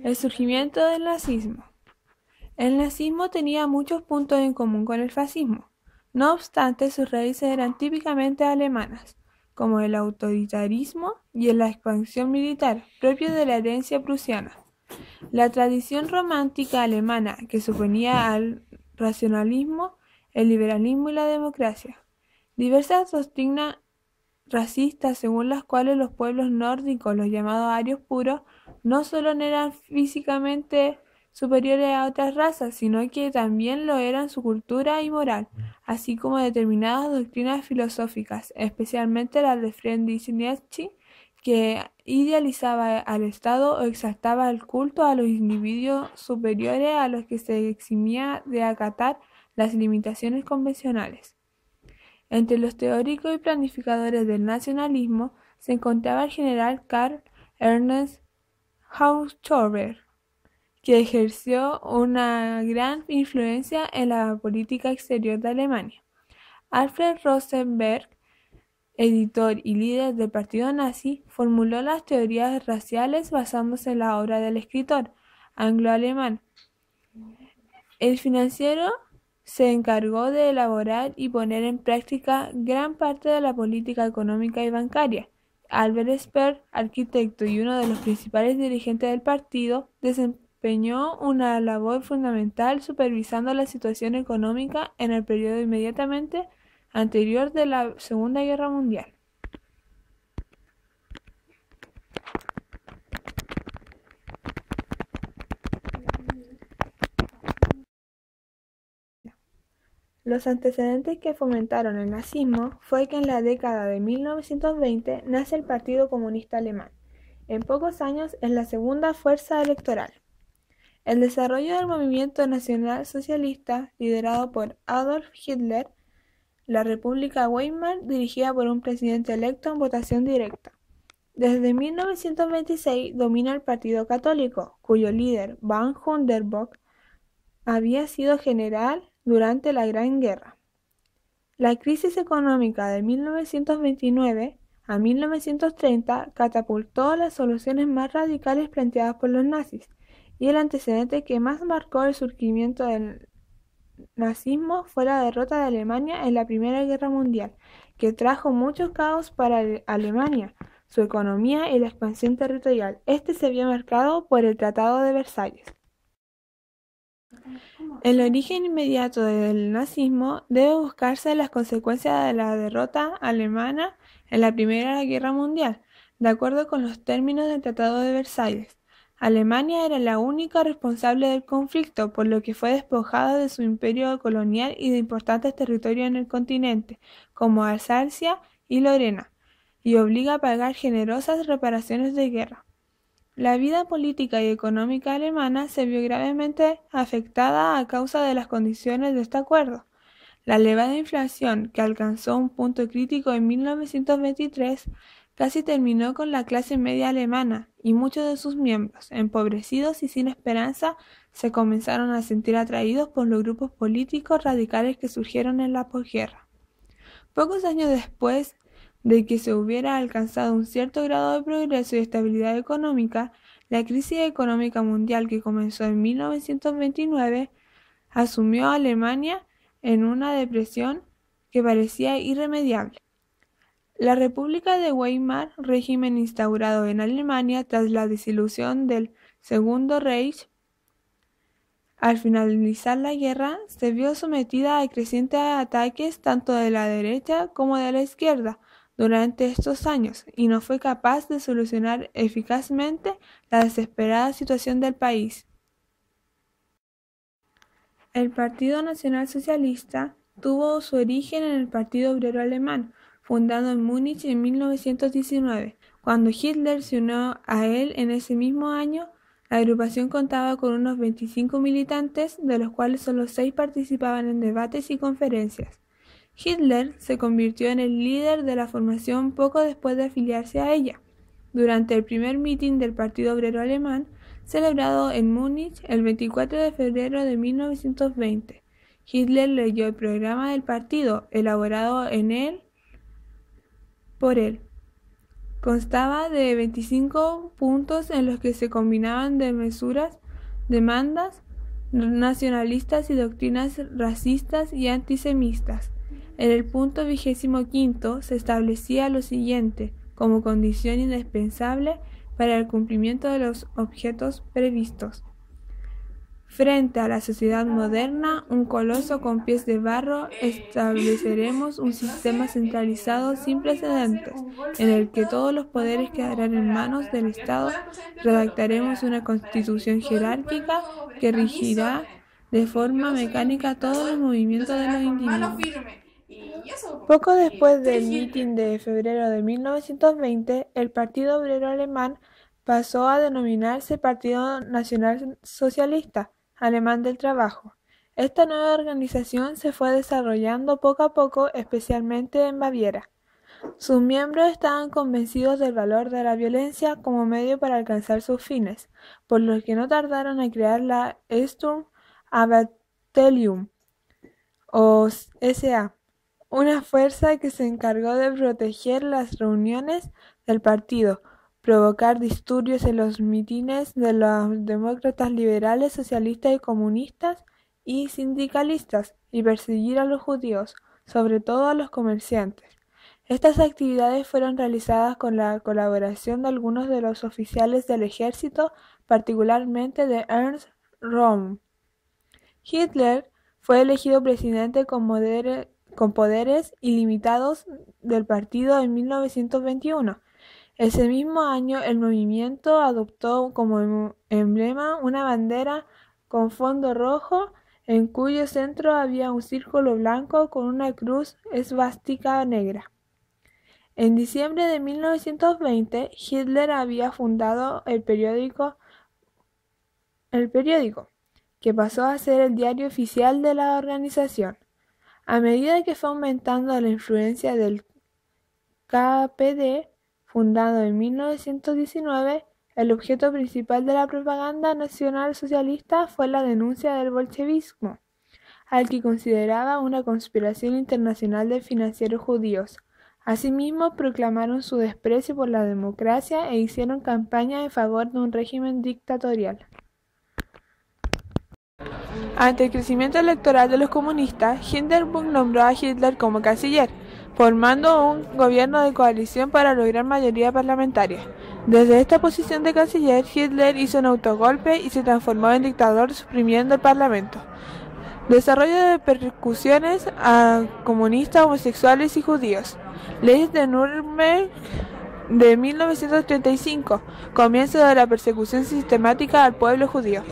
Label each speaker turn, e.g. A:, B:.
A: El surgimiento del nazismo. El nazismo tenía muchos puntos en común con el fascismo. No obstante, sus raíces eran típicamente alemanas, como el autoritarismo y la expansión militar, propio de la herencia prusiana. La tradición romántica alemana, que suponía al racionalismo, el liberalismo y la democracia. Diversas doctrinas racistas según las cuales los pueblos nórdicos, los llamados arios puros, no solo no eran físicamente superiores a otras razas, sino que también lo eran su cultura y moral, así como determinadas doctrinas filosóficas, especialmente las de Friedrich Nietzsche, que idealizaba al Estado o exaltaba el culto a los individuos superiores a los que se eximía de acatar las limitaciones convencionales. Entre los teóricos y planificadores del nacionalismo se encontraba el general Karl Ernst Haushofer, que ejerció una gran influencia en la política exterior de Alemania. Alfred Rosenberg, editor y líder del partido nazi, formuló las teorías raciales basándose en la obra del escritor anglo-alemán. El financiero se encargó de elaborar y poner en práctica gran parte de la política económica y bancaria. Albert Speer, arquitecto y uno de los principales dirigentes del partido, desempeñó una labor fundamental supervisando la situación económica en el periodo inmediatamente anterior de la Segunda Guerra Mundial. Los antecedentes que fomentaron el nazismo fue que en la década de 1920 nace el Partido Comunista Alemán. En pocos años es la segunda fuerza electoral. El desarrollo del movimiento nacional socialista, liderado por Adolf Hitler, la República Weimar, dirigida por un presidente electo en votación directa. Desde 1926 domina el Partido Católico, cuyo líder, von Hindenburg, había sido general durante la Gran Guerra. La crisis económica de 1929 a 1930 catapultó las soluciones más radicales planteadas por los nazis, y el antecedente que más marcó el surgimiento del nazismo fue la derrota de Alemania en la Primera Guerra Mundial, que trajo mucho caos para Alemania, su economía y la expansión territorial. Este se vio marcado por el Tratado de Versalles. El origen inmediato del nazismo debe buscarse en las consecuencias de la derrota alemana en la Primera Guerra Mundial. De acuerdo con los términos del Tratado de Versalles, Alemania era la única responsable del conflicto, por lo que fue despojada de su imperio colonial y de importantes territorios en el continente, como Alsacia y Lorena, y obliga a pagar generosas reparaciones de guerra. La vida política y económica alemana se vio gravemente afectada a causa de las condiciones de este acuerdo. La elevada inflación, que alcanzó un punto crítico en 1923, casi terminó con la clase media alemana, y muchos de sus miembros, empobrecidos y sin esperanza, se comenzaron a sentir atraídos por los grupos políticos radicales que surgieron en la posguerra. Pocos años después de que se hubiera alcanzado un cierto grado de progreso y estabilidad económica, la crisis económica mundial que comenzó en 1929 asumió a Alemania en una depresión que parecía irremediable. La República de Weimar, régimen instaurado en Alemania tras la disolución del Segundo Reich, al finalizar la guerra, se vio sometida a crecientes ataques tanto de la derecha como de la izquierda durante estos años, y no fue capaz de solucionar eficazmente la desesperada situación del país. El Partido Nacional Socialista tuvo su origen en el Partido Obrero Alemán, fundado en Múnich en 1919. Cuando Hitler se unió a él en ese mismo año, la agrupación contaba con unos 25 militantes, de los cuales solo 6 participaban en debates y conferencias. Hitler se convirtió en el líder de la formación poco después de afiliarse a ella. Durante el primer mitin del Partido Obrero Alemán, celebrado en Múnich el 24 de febrero de 1920, Hitler leyó el programa del partido, elaborado por él. Constaba de 25 puntos en los que se combinaban demandas nacionalistas y doctrinas racistas y antisemitas. En el punto 25 se establecía lo siguiente como condición indispensable para el cumplimiento de los objetos previstos. Frente a la sociedad moderna, un coloso con pies de barro, estableceremos un sistema centralizado sin precedentes, en el que todos los poderes quedarán en manos del Estado. Redactaremos una constitución jerárquica que regirá de forma mecánica todos los movimientos de los individuos. Poco después del mitin de febrero de 1920, el Partido Obrero Alemán pasó a denominarse Partido Nacional Socialista Alemán del Trabajo. Esta nueva organización se fue desarrollando poco a poco, especialmente en Baviera. Sus miembros estaban convencidos del valor de la violencia como medio para alcanzar sus fines, por lo que no tardaron en crear la Sturmabteilung, o SA, una fuerza que se encargó de proteger las reuniones del partido, provocar disturbios en los mítines de los demócratas liberales, socialistas y comunistas y sindicalistas, y perseguir a los judíos, sobre todo a los comerciantes. Estas actividades fueron realizadas con la colaboración de algunos de los oficiales del ejército, particularmente de Ernst Röhm. Hitler fue elegido presidente con poderes ilimitados del partido en 1921. Ese mismo año, el movimiento adoptó como emblema una bandera con fondo rojo, en cuyo centro había un círculo blanco con una cruz esvástica negra. En diciembre de 1920, Hitler había fundado el periódico, que pasó a ser el diario oficial de la organización. A medida que fue aumentando la influencia del KPD, fundado en 1919, el objeto principal de la propaganda nacionalsocialista fue la denuncia del bolchevismo, al que consideraba una conspiración internacional de financieros judíos. Asimismo, proclamaron su desprecio por la democracia e hicieron campaña en favor de un régimen dictatorial. Ante el crecimiento electoral de los comunistas, Hindenburg nombró a Hitler como canciller, formando un gobierno de coalición para lograr mayoría parlamentaria. Desde esta posición de canciller, Hitler hizo un autogolpe y se transformó en dictador, suprimiendo el parlamento. Desarrollo de persecuciones a comunistas, homosexuales y judíos. Leyes de Nuremberg de 1935. Comienzo de la persecución sistemática al pueblo judío.